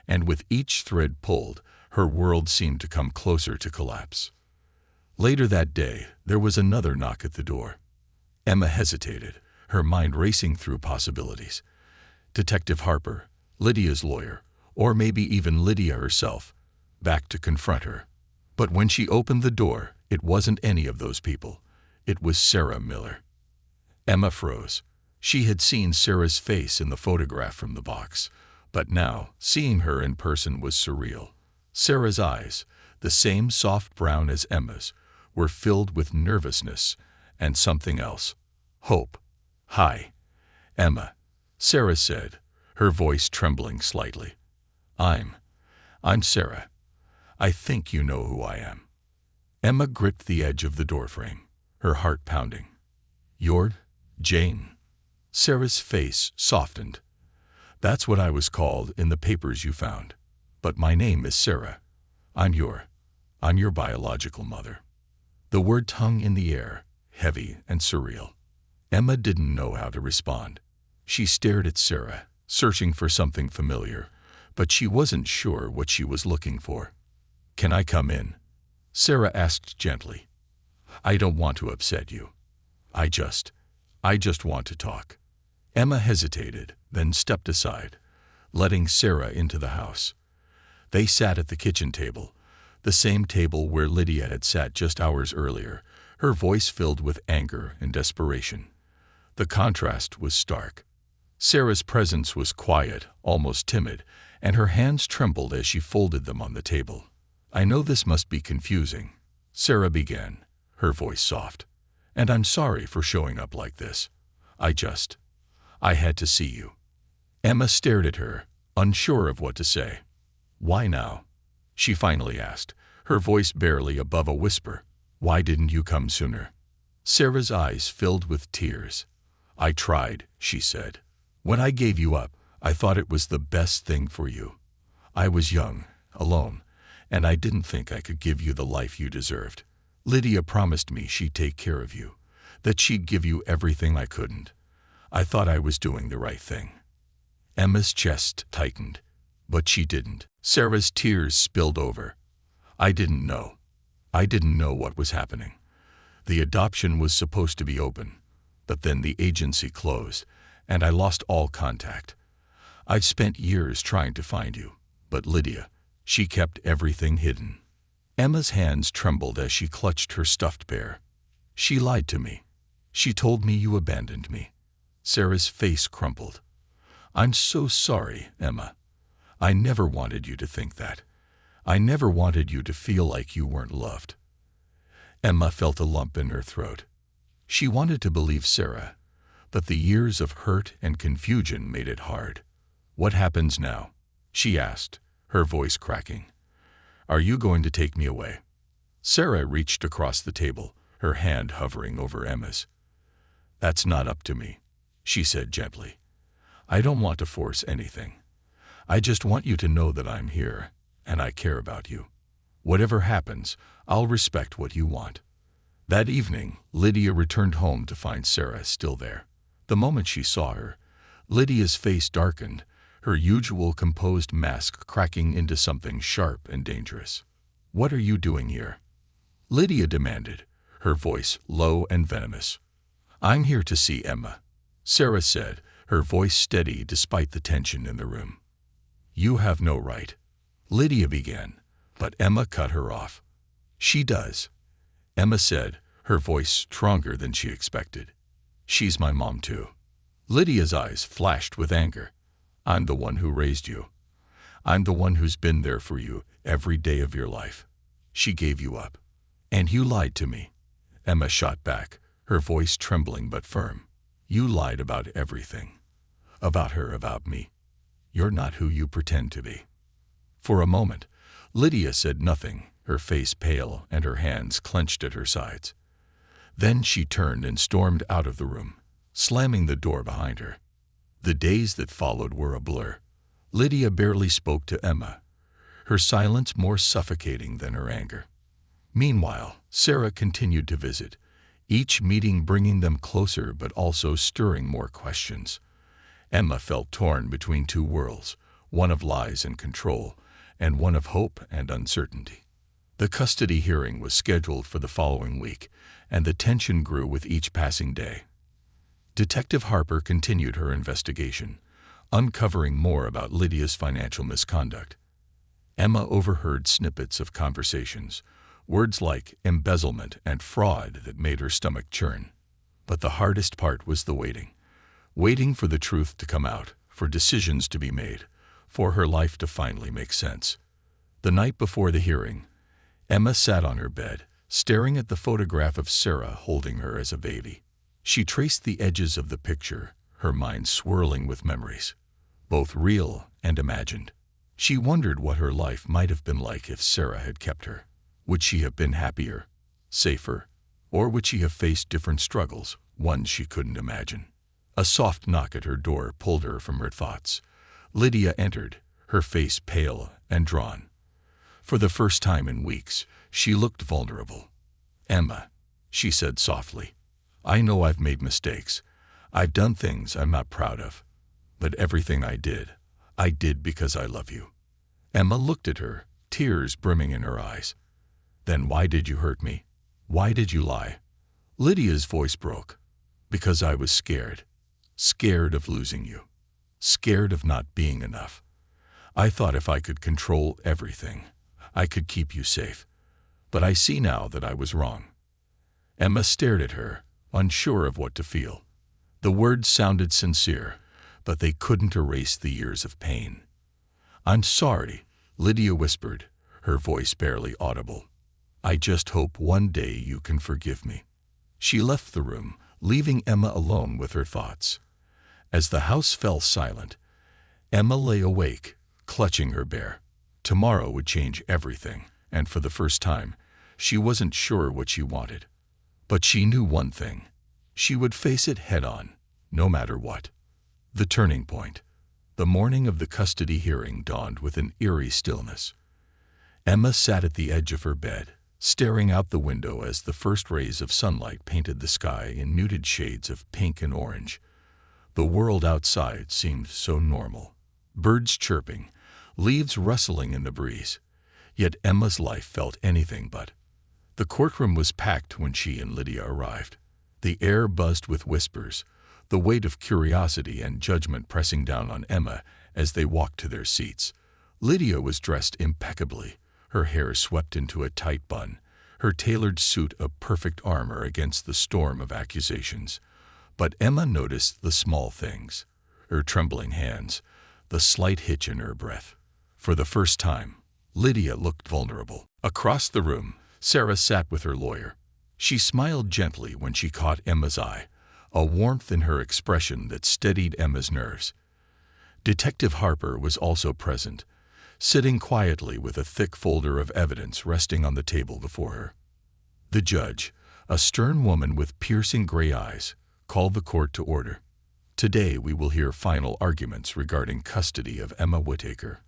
and with each thread pulled, her world seemed to come closer to collapse. Later that day, there was another knock at the door. Emma hesitated, her mind racing through possibilities. Detective Harper, Lydia's lawyer, or maybe even Lydia herself, back to confront her. But when she opened the door, it wasn't any of those people. It was Sarah Miller. Emma froze. She had seen Sarah's face in the photograph from the box, but now, seeing her in person was surreal. Sarah's eyes, the same soft brown as Emma's, were filled with nervousness and something else. Hope. "Hi, Emma," Sarah said, her voice trembling slightly. I'm Sarah. I think you know who I am." Emma gripped the edge of the doorframe, her heart pounding. "You're Jane." Sarah's face softened. "That's what I was called in the papers you found. But my name is Sarah. I'm your biological mother." The words hung in the air, heavy and surreal. Emma didn't know how to respond. She stared at Sarah, searching for something familiar, but she wasn't sure what she was looking for. "Can I come in?" Sarah asked gently. "I don't want to upset you. I just want to talk." Emma hesitated, then stepped aside, letting Sarah into the house. They sat at the kitchen table, the same table where Lydia had sat just hours earlier, her voice filled with anger and desperation. The contrast was stark. Sarah's presence was quiet, almost timid, and her hands trembled as she folded them on the table. "I know this must be confusing," Sarah began, her voice soft. "And I'm sorry for showing up like this. I had to see you." Emma stared at her, unsure of what to say. "Why now?" she finally asked, her voice barely above a whisper. "Why didn't you come sooner?" Sarah's eyes filled with tears. "I tried," she said. "When I gave you up, I thought it was the best thing for you. I was young, alone, and I didn't think I could give you the life you deserved. Lydia promised me she'd take care of you, that she'd give you everything I couldn't. I thought I was doing the right thing." Emma's chest tightened, but she didn't. Sarah's tears spilled over. I didn't know what was happening. The adoption was supposed to be open, but then the agency closed, and I lost all contact. I'd spent years trying to find you, but Lydia, she kept everything hidden." Emma's hands trembled as she clutched her stuffed bear. "She lied to me. She told me you abandoned me." Sarah's face crumpled. "I'm so sorry, Emma. I never wanted you to think that. I never wanted you to feel like you weren't loved." Emma felt a lump in her throat. She wanted to believe Sarah, but the years of hurt and confusion made it hard. "What happens now?" she asked, her voice cracking. "Are you going to take me away?" Sarah reached across the table, her hand hovering over Emma's. "That's not up to me," she said gently. "I don't want to force anything. I just want you to know that I'm here, and I care about you. Whatever happens, I'll respect what you want." That evening, Lydia returned home to find Sarah still there. The moment she saw her, Lydia's face darkened, her usual composed mask cracking into something sharp and dangerous. "What are you doing here?" Lydia demanded, her voice low and venomous. "I'm here to see Emma," Sarah said, her voice steady despite the tension in the room. "You have no right," Lydia began, but Emma cut her off. "She does," Emma said, her voice stronger than she expected. "She's my mom too." Lydia's eyes flashed with anger. "I'm the one who raised you. I'm the one who's been there for you every day of your life. She gave you up. And you lied to me," Emma shot back, her voice trembling but firm. "You lied about everything. About her, about me. You're not who you pretend to be." For a moment, Lydia said nothing, her face pale and her hands clenched at her sides. Then she turned and stormed out of the room, slamming the door behind her. The days that followed were a blur. Lydia barely spoke to Emma, her silence more suffocating than her anger. Meanwhile, Sarah continued to visit, each meeting bringing them closer but also stirring more questions. Emma felt torn between two worlds, one of lies and control, and one of hope and uncertainty. The custody hearing was scheduled for the following week, and the tension grew with each passing day. Detective Harper continued her investigation, uncovering more about Lydia's financial misconduct. Emma overheard snippets of conversations, words like embezzlement and fraud that made her stomach churn. But the hardest part was the waiting for the truth to come out, for decisions to be made, for her life to finally make sense. The night before the hearing, Emma sat on her bed, staring at the photograph of Sarah holding her as a baby. She traced the edges of the picture, her mind swirling with memories, both real and imagined. She wondered what her life might have been like if Sarah had kept her. Would she have been happier, safer, or would she have faced different struggles, ones she couldn't imagine? A soft knock at her door pulled her from her thoughts. Lydia entered, her face pale and drawn. For the first time in weeks, she looked vulnerable. "Emma," she said softly, "I know I've made mistakes. I've done things I'm not proud of. But everything I did because I love you." Emma looked at her, tears brimming in her eyes. "Then why did you hurt me? Why did you lie?" Lydia's voice broke. "Because I was scared. Scared of losing you. Scared of not being enough. I thought if I could control everything, I could keep you safe. But I see now that I was wrong." Emma stared at her, unsure of what to feel. The words sounded sincere, but they couldn't erase the years of pain. "I'm sorry," Lydia whispered, her voice barely audible. "I just hope one day you can forgive me." She left the room, leaving Emma alone with her thoughts. As the house fell silent, Emma lay awake, clutching her bear. Tomorrow would change everything, and for the first time, she wasn't sure what she wanted. But she knew one thing. She would face it head-on, no matter what. The turning point. The morning of the custody hearing dawned with an eerie stillness. Emma sat at the edge of her bed, staring out the window as the first rays of sunlight painted the sky in muted shades of pink and orange. The world outside seemed so normal. Birds chirping, leaves rustling in the breeze. Yet Emma's life felt anything but. The courtroom was packed when she and Lydia arrived. The air buzzed with whispers, the weight of curiosity and judgment pressing down on Emma as they walked to their seats. Lydia was dressed impeccably, her hair swept into a tight bun, her tailored suit of perfect armor against the storm of accusations. But Emma noticed the small things, her trembling hands, the slight hitch in her breath. For the first time, Lydia looked vulnerable. Across the room, Sarah sat with her lawyer. She smiled gently when she caught Emma's eye, a warmth in her expression that steadied Emma's nerves. Detective Harper was also present, sitting quietly with a thick folder of evidence resting on the table before her. The judge, a stern woman with piercing gray eyes, called the court to order. "Today we will hear final arguments regarding custody of Emma Whittaker.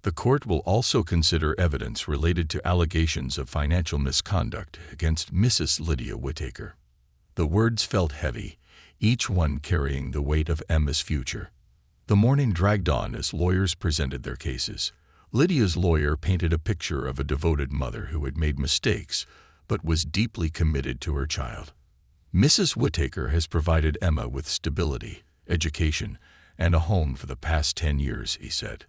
The court will also consider evidence related to allegations of financial misconduct against Mrs. Lydia Whittaker." The words felt heavy, each one carrying the weight of Emma's future. The morning dragged on as lawyers presented their cases. Lydia's lawyer painted a picture of a devoted mother who had made mistakes, but was deeply committed to her child. Mrs. Whittaker has provided Emma with stability, education, and a home for the past 10 years, he said.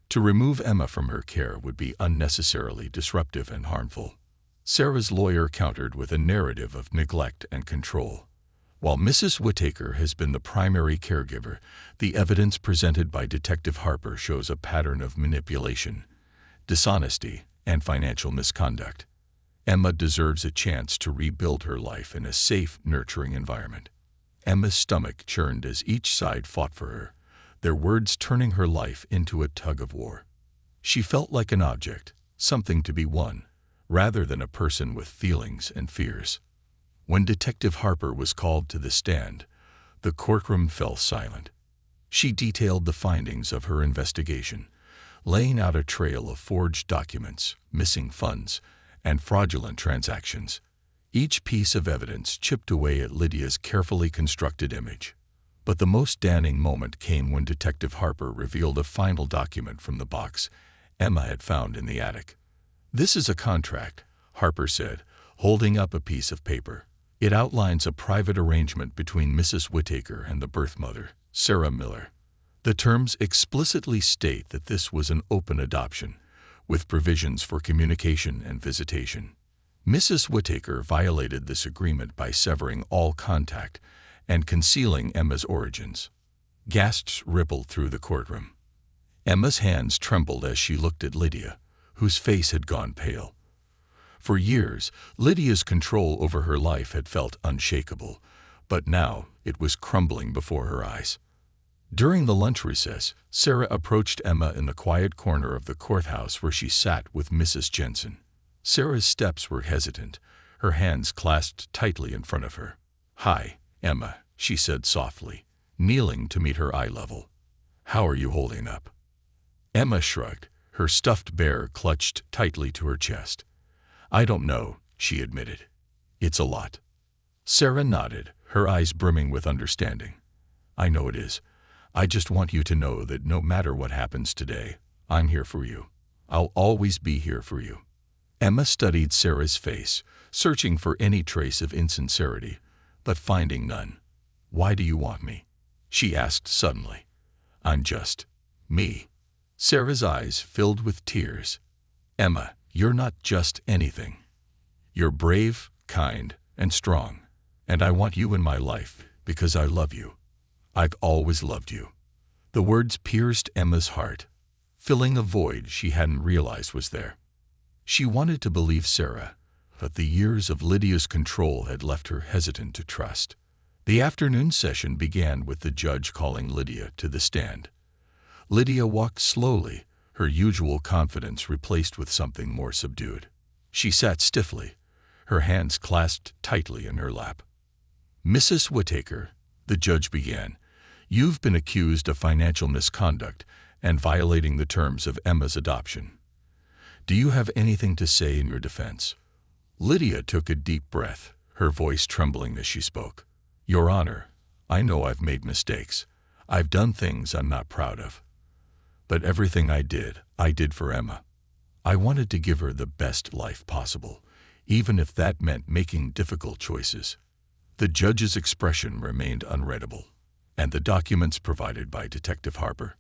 To remove Emma from her care would be unnecessarily disruptive and harmful. Sarah's lawyer countered with a narrative of neglect and control. While Mrs. Whittaker has been the primary caregiver, the evidence presented by Detective Harper shows a pattern of manipulation, dishonesty, and financial misconduct. Emma deserves a chance to rebuild her life in a safe, nurturing environment. Emma's stomach churned as each side fought for her, their words turning her life into a tug-of-war. She felt like an object, something to be won, rather than a person with feelings and fears. When Detective Harper was called to the stand, the courtroom fell silent. She detailed the findings of her investigation, laying out a trail of forged documents, missing funds, and fraudulent transactions. Each piece of evidence chipped away at Lydia's carefully constructed image. But the most damning moment came when Detective Harper revealed a final document from the box Emma had found in the attic. "This is a contract," Harper said, holding up a piece of paper. "It outlines a private arrangement between Mrs. Whittaker and the birth mother, Sarah Miller. The terms explicitly state that this was an open adoption, with provisions for communication and visitation. Mrs. Whittaker violated this agreement by severing all contact and concealing Emma's origins." Gasps rippled through the courtroom. Emma's hands trembled as she looked at Lydia, whose face had gone pale. For years, Lydia's control over her life had felt unshakable, but now it was crumbling before her eyes. During the lunch recess, Sarah approached Emma in the quiet corner of the courthouse where she sat with Mrs. Jensen. Sarah's steps were hesitant, her hands clasped tightly in front of her. "Hi, Emma," she said softly, kneeling to meet her eye level. "How are you holding up?" Emma shrugged, her stuffed bear clutched tightly to her chest. "I don't know," she admitted. "It's a lot." Sarah nodded, her eyes brimming with understanding. "I know it is. I just want you to know that no matter what happens today, I'm here for you. I'll always be here for you." Emma studied Sarah's face, searching for any trace of insincerity, but finding none. "Why do you want me?" she asked suddenly. "I'm just me." Sarah's eyes filled with tears. "Emma, you're not just anything. You're brave, kind, and strong, and I want you in my life because I love you. I've always loved you." The words pierced Emma's heart, filling a void she hadn't realized was there. She wanted to believe Sarah, but the years of Lydia's control had left her hesitant to trust. The afternoon session began with the judge calling Lydia to the stand. Lydia walked slowly, her usual confidence replaced with something more subdued. She sat stiffly, her hands clasped tightly in her lap. "Mrs. Whittaker," the judge began, "you've been accused of financial misconduct and violating the terms of Emma's adoption. Do you have anything to say in your defense?" Lydia took a deep breath, her voice trembling as she spoke. "Your Honor, I know I've made mistakes. I've done things I'm not proud of. But everything I did for Emma. I wanted to give her the best life possible, even if that meant making difficult choices." The judge's expression remained unreadable, and the documents provided by Detective Harper.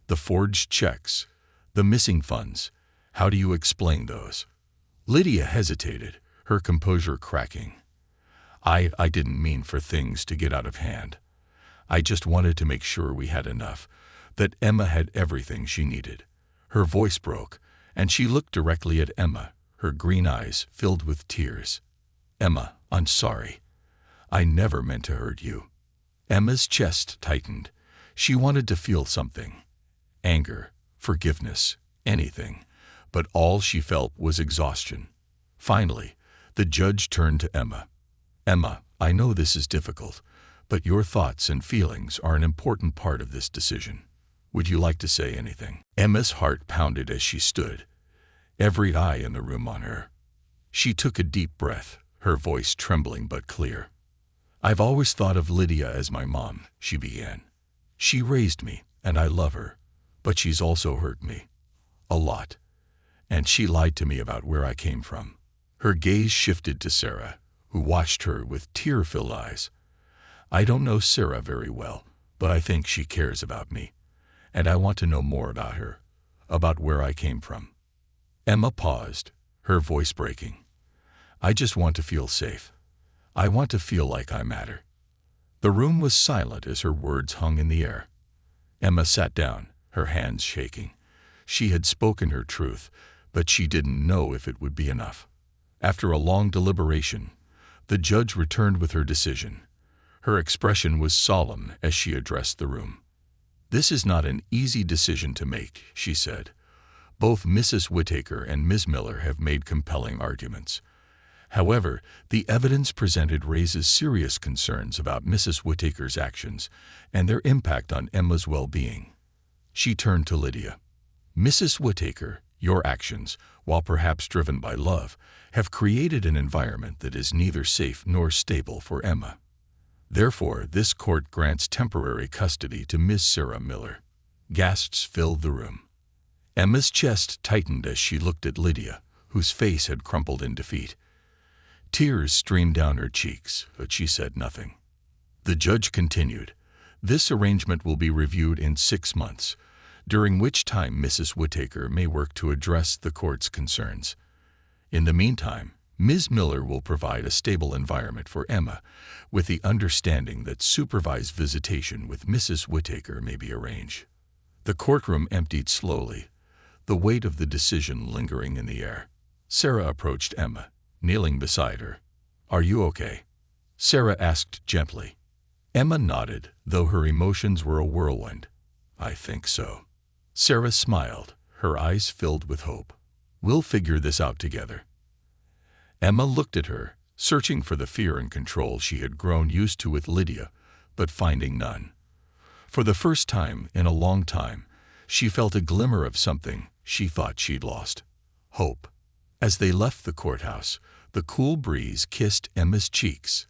"The forged checks, the missing funds, how do you explain those?" Lydia hesitated, her composure cracking. I didn't mean for things to get out of hand. I just wanted to make sure we had enough, that Emma had everything she needed." Her voice broke, and she looked directly at Emma, her green eyes filled with tears. "Emma, I'm sorry. I never meant to hurt you." Emma's chest tightened. She wanted to feel something. Anger, forgiveness, anything. But all she felt was exhaustion. Finally, the judge turned to Emma. "Emma, I know this is difficult, but your thoughts and feelings are an important part of this decision. Would you like to say anything?" Emma's heart pounded as she stood, every eye in the room on her. She took a deep breath, her voice trembling but clear. "I've always thought of Lydia as my mom," she began. "She raised me, and I love her, but she's also hurt me. A lot. And she lied to me about where I came from." Her gaze shifted to Sarah, who watched her with tear-filled eyes. "I don't know Sarah very well, but I think she cares about me, and I want to know more about her, about where I came from." Emma paused, her voice breaking. "I just want to feel safe. I want to feel like I matter." The room was silent as her words hung in the air. Emma sat down, her hands shaking. She had spoken her truth, but she didn't know if it would be enough. After a long deliberation, the judge returned with her decision. Her expression was solemn as she addressed the room. "This is not an easy decision to make," she said. "Both Mrs. Whittaker and Ms. Miller have made compelling arguments. However, the evidence presented raises serious concerns about Mrs. Whittaker's actions and their impact on Emma's well-being." She turned to Lydia. "Mrs. Whittaker, your actions, while perhaps driven by love, have created an environment that is neither safe nor stable for Emma. Therefore, this court grants temporary custody to Miss Sarah Miller." Gasps filled the room. Emma's chest tightened as she looked at Lydia, whose face had crumpled in defeat. Tears streamed down her cheeks, but she said nothing. The judge continued, "This arrangement will be reviewed in 6 months, during which time Mrs. Whittaker may work to address the court's concerns. In the meantime, Ms. Miller will provide a stable environment for Emma, with the understanding that supervised visitation with Mrs. Whittaker may be arranged." The courtroom emptied slowly, the weight of the decision lingering in the air. Sarah approached Emma, kneeling beside her. "Are you okay?" Sarah asked gently. Emma nodded, though her emotions were a whirlwind. "I think so." Sarah smiled, her eyes filled with hope. "We'll figure this out together." Emma looked at her, searching for the fear and control she had grown used to with Lydia, but finding none. For the first time in a long time, she felt a glimmer of something she thought she'd lost: hope. As they left the courthouse, the cool breeze kissed Emma's cheeks.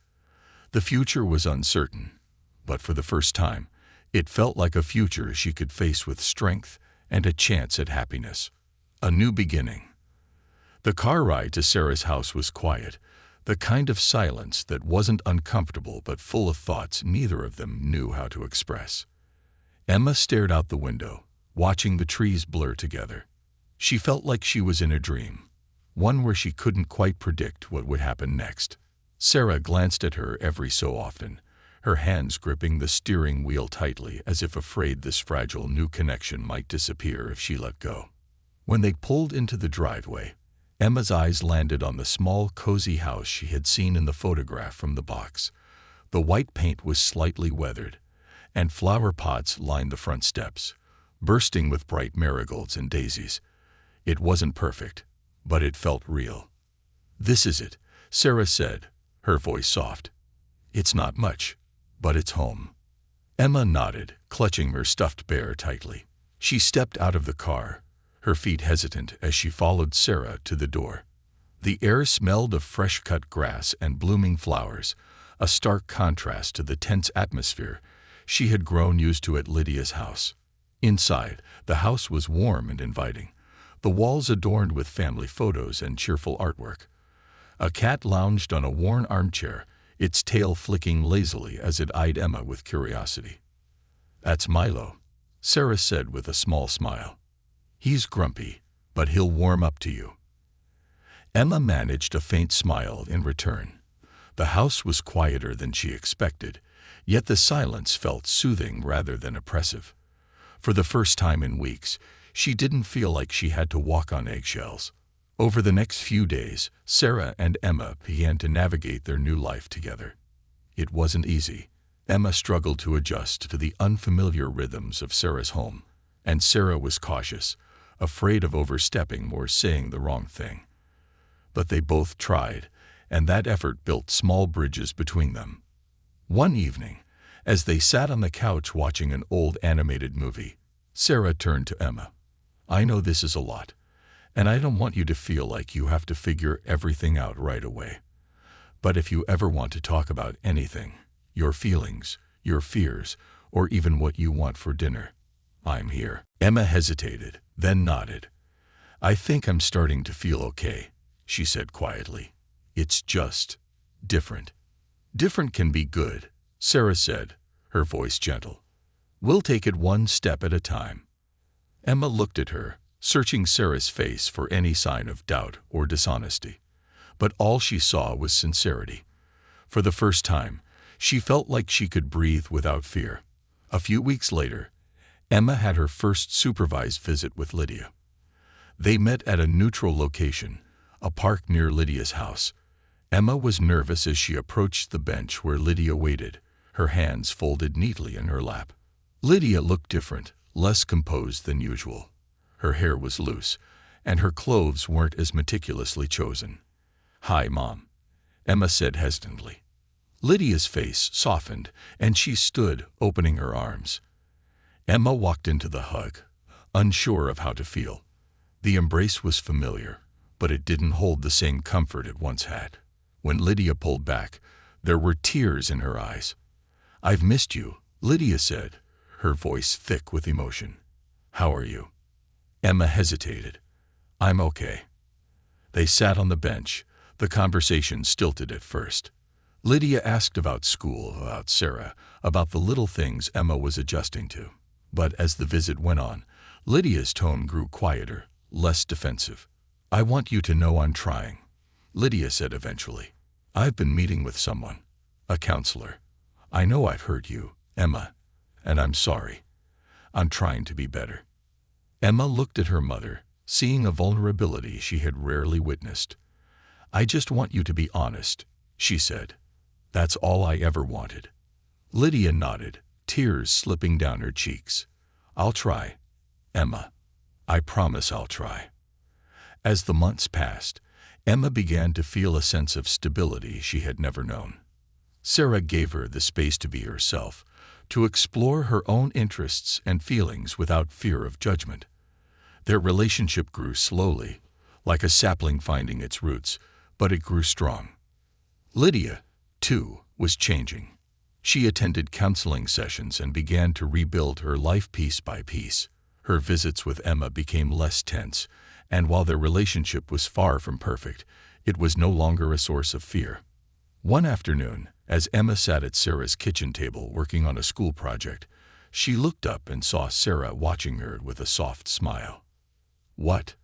The future was uncertain, but for the first time, it felt like a future she could face with strength and a chance at happiness. A new beginning. The car ride to Sarah's house was quiet, the kind of silence that wasn't uncomfortable but full of thoughts neither of them knew how to express. Emma stared out the window, watching the trees blur together. She felt like she was in a dream, one where she couldn't quite predict what would happen next. Sarah glanced at her every so often, her hands gripping the steering wheel tightly as if afraid this fragile new connection might disappear if she let go. When they pulled into the driveway, Emma's eyes landed on the small, cozy house she had seen in the photograph from the box. The white paint was slightly weathered, and flower pots lined the front steps, bursting with bright marigolds and daisies. It wasn't perfect, but it felt real. "This is it," Sarah said, her voice soft. "It's not much, but it's home." Emma nodded, clutching her stuffed bear tightly. She stepped out of the car, her feet hesitant as she followed Sarah to the door. The air smelled of fresh-cut grass and blooming flowers, a stark contrast to the tense atmosphere she had grown used to at Lydia's house. Inside, the house was warm and inviting, the walls adorned with family photos and cheerful artwork. A cat lounged on a worn armchair, its tail flicking lazily as it eyed Emma with curiosity. "That's Milo," Sarah said with a small smile. "He's grumpy, but he'll warm up to you." Emma managed a faint smile in return. The house was quieter than she expected, yet the silence felt soothing rather than oppressive. For the first time in weeks, she didn't feel like she had to walk on eggshells. Over the next few days, Sarah and Emma began to navigate their new life together. It wasn't easy. Emma struggled to adjust to the unfamiliar rhythms of Sarah's home, and Sarah was cautious, afraid of overstepping or saying the wrong thing. But they both tried, and that effort built small bridges between them. One evening, as they sat on the couch watching an old animated movie, Sarah turned to Emma. "I know this is a lot, and I don't want you to feel like you have to figure everything out right away. But if you ever want to talk about anything, your feelings, your fears, or even what you want for dinner, I'm here." Emma hesitated, then nodded. "I think I'm starting to feel okay," she said quietly. It's just different. Different can be good, Sarah said, her voice gentle. We'll take it one step at a time. Emma looked at her, searching Sarah's face for any sign of doubt or dishonesty. But all she saw was sincerity. For the first time, she felt like she could breathe without fear. A few weeks later, Emma had her first supervised visit with Lydia. They met at a neutral location, a park near Lydia's house. Emma was nervous as she approached the bench where Lydia waited, her hands folded neatly in her lap. Lydia looked different, less composed than usual. Her hair was loose, and her clothes weren't as meticulously chosen. "Hi, Mom," Emma said hesitantly. Lydia's face softened, and she stood, opening her arms. Emma walked into the hug, unsure of how to feel. The embrace was familiar, but it didn't hold the same comfort it once had. When Lydia pulled back, there were tears in her eyes. "I've missed you," Lydia said, her voice thick with emotion. "How are you?" Emma hesitated. "I'm okay." They sat on the bench, the conversation stilted at first. Lydia asked about school, about Sarah, about the little things Emma was adjusting to. But as the visit went on, Lydia's tone grew quieter, less defensive. "I want you to know I'm trying," Lydia said eventually. "I've been meeting with someone, a counselor. I know I've hurt you, Emma, and I'm sorry. I'm trying to be better." Emma looked at her mother, seeing a vulnerability she had rarely witnessed. "I just want you to be honest," she said. "That's all I ever wanted." Lydia nodded, tears slipping down her cheeks. "I'll try, Emma. I promise I'll try." As the months passed, Emma began to feel a sense of stability she had never known. Sarah gave her the space to be herself, to explore her own interests and feelings without fear of judgment. Their relationship grew slowly, like a sapling finding its roots, but it grew strong. Lydia, too, was changing. She attended counseling sessions and began to rebuild her life piece by piece. Her visits with Emma became less tense, and while their relationship was far from perfect, it was no longer a source of fear. One afternoon, as Emma sat at Sarah's kitchen table working on a school project, she looked up and saw Sarah watching her with a soft smile. "What?"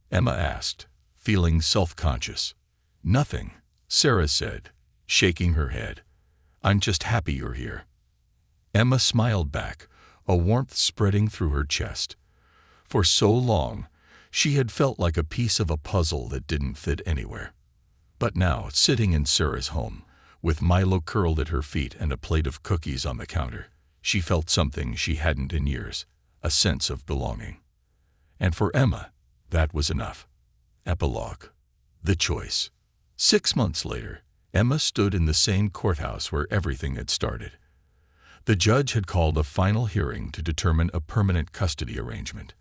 Emma asked, feeling self-conscious. "Nothing," Sarah said, shaking her head. "I'm just happy you're here." Emma smiled back, a warmth spreading through her chest. For so long, she had felt like a piece of a puzzle that didn't fit anywhere. But now, sitting in Sarah's home, with Milo curled at her feet and a plate of cookies on the counter, she felt something she hadn't in years, a sense of belonging. And for Emma, that was enough. Epilogue. The choice. 6 months later, Emma stood in the same courthouse where everything had started. The judge had called a final hearing to determine a permanent custody arrangement.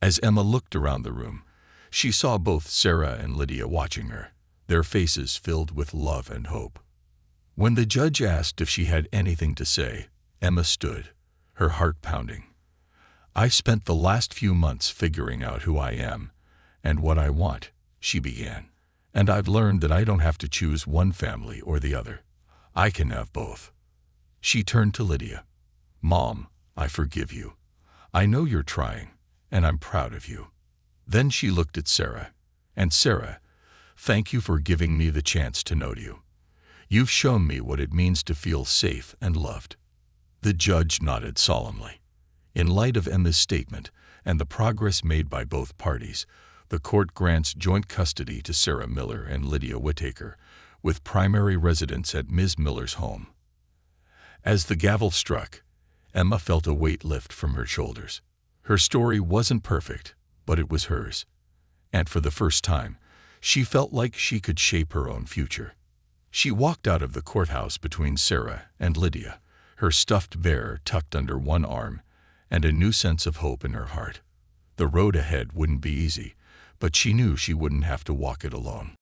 As Emma looked around the room, she saw both Sarah and Lydia watching her, their faces filled with love and hope. When the judge asked if she had anything to say, Emma stood, her heart pounding. "I spent the last few months figuring out who I am and what I want," she began. "And I've learned that I don't have to choose one family or the other. I can have both." She turned to Lydia. "Mom, I forgive you. I know you're trying, and I'm proud of you." Then she looked at Sarah. "And Sarah, thank you for giving me the chance to know you. You've shown me what it means to feel safe and loved." The judge nodded solemnly. In light of Emma's statement and the progress made by both parties, the court grants joint custody to Sarah Miller and Lydia Whittaker, with primary residence at Ms. Miller's home. As the gavel struck, Emma felt a weight lift from her shoulders. Her story wasn't perfect, but it was hers. And for the first time, she felt like she could shape her own future. She walked out of the courthouse between Sarah and Lydia, her stuffed bear tucked under one arm, and a new sense of hope in her heart. The road ahead wouldn't be easy, but she knew she wouldn't have to walk it alone.